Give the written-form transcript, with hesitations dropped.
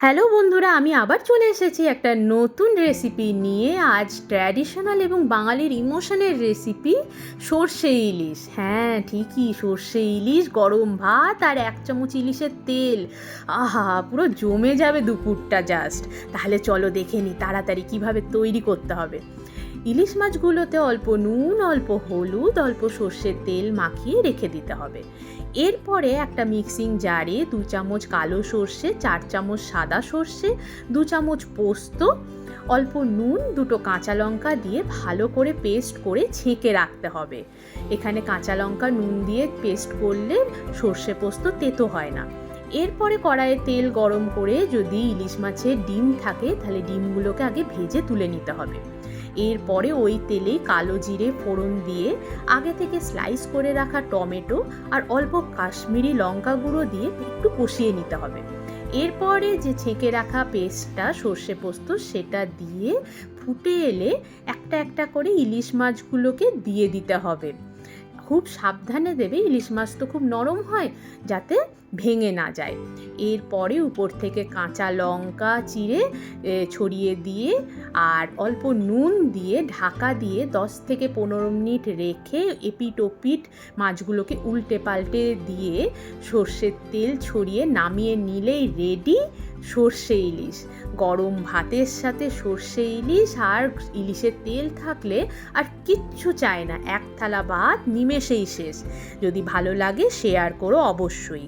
Hello বন্ধুরা, আমি আবার চলে এসেছি একটা নতুন রেসিপি নিয়ে। আজ ট্র্যাডিশনাল এবং বাঙালির ইমোশনের রেসিপি সর্ষে ইলিশ। হ্যাঁ ঠিকই, সর্ষে ইলিশ, গরম ভাত আর 1 চামচ ইলিশের তেল। আহা, পুরো জমে যাবে দুপুরটা জাস্ট। তাহলে চলো দেখে নিই তাড়াতাড়ি কিভাবে তৈরি করতে হবে। ইলিশ মাছগুলোতে অল্প নুন, অল্প হলুদ, অল্প সর্ষের তেল মাখিয়ে রেখে দিতে হবে। এরপরে একটা মিক্সিং জারে 2 চামচ কালো সর্ষে, 4 চামচ সাদা সর্ষে, 2 চামচ পোস্ত, অল্প নুন, 2টো কাঁচা লঙ্কা দিয়ে ভালো করে পেস্ট করে ছেঁকে রাখতে হবে। এখানে কাঁচা লঙ্কা নুন দিয়ে পেস্ট করলে সর্ষে পোস্ত তেতো হয় না। এরপরে কড়াইয়ে তেল গরম করে যদি ইলিশ মাছের ডিম থাকে তাহলে ডিমগুলোকে আগে ভেজে তুলে নিতে হবে। এরপরে ওই তেলেই কালো জিরে ফোড়ন দিয়ে আগে থেকে স্লাইস করে রাখা টমেটো আর অল্প কাশ্মীরি লঙ্কা গুঁড়ো দিয়ে একটু কষিয়ে নিতে হবে। এরপরে যে ছেঁকে রাখা পেস্টটা সর্ষে পোস্ত সেটা দিয়ে ফুটে এলে একটা একটা করে ইলিশ মাছগুলোকে দিয়ে দিতে হবে। খুব সাবধানে দেবে, ইলিশ মাছ তো খুব নরম হয়, যাতে ভেঙে না যায়। এরপরে উপর থেকে কাঁচা লঙ্কা চিড়ে ছড়িয়ে দিয়ে আর অল্প নুন দিয়ে ঢাকা দিয়ে 10 থেকে 15 মিনিট রেখে এপিট ওপিট মাছগুলোকে উল্টে পাল্টে দিয়ে সর্ষের তেল ছড়িয়ে নামিয়ে নিলেই রেডি সর্ষে ইলিশ। গরম ভাতের সাথে সর্ষে ইলিশ আর ইলিশের তেল থাকলে আর কিচ্ছু চাই না, 1 থালা ভাত নিমেষেই শেষ। যদি ভালো লাগে শেয়ার করো অবশ্যই।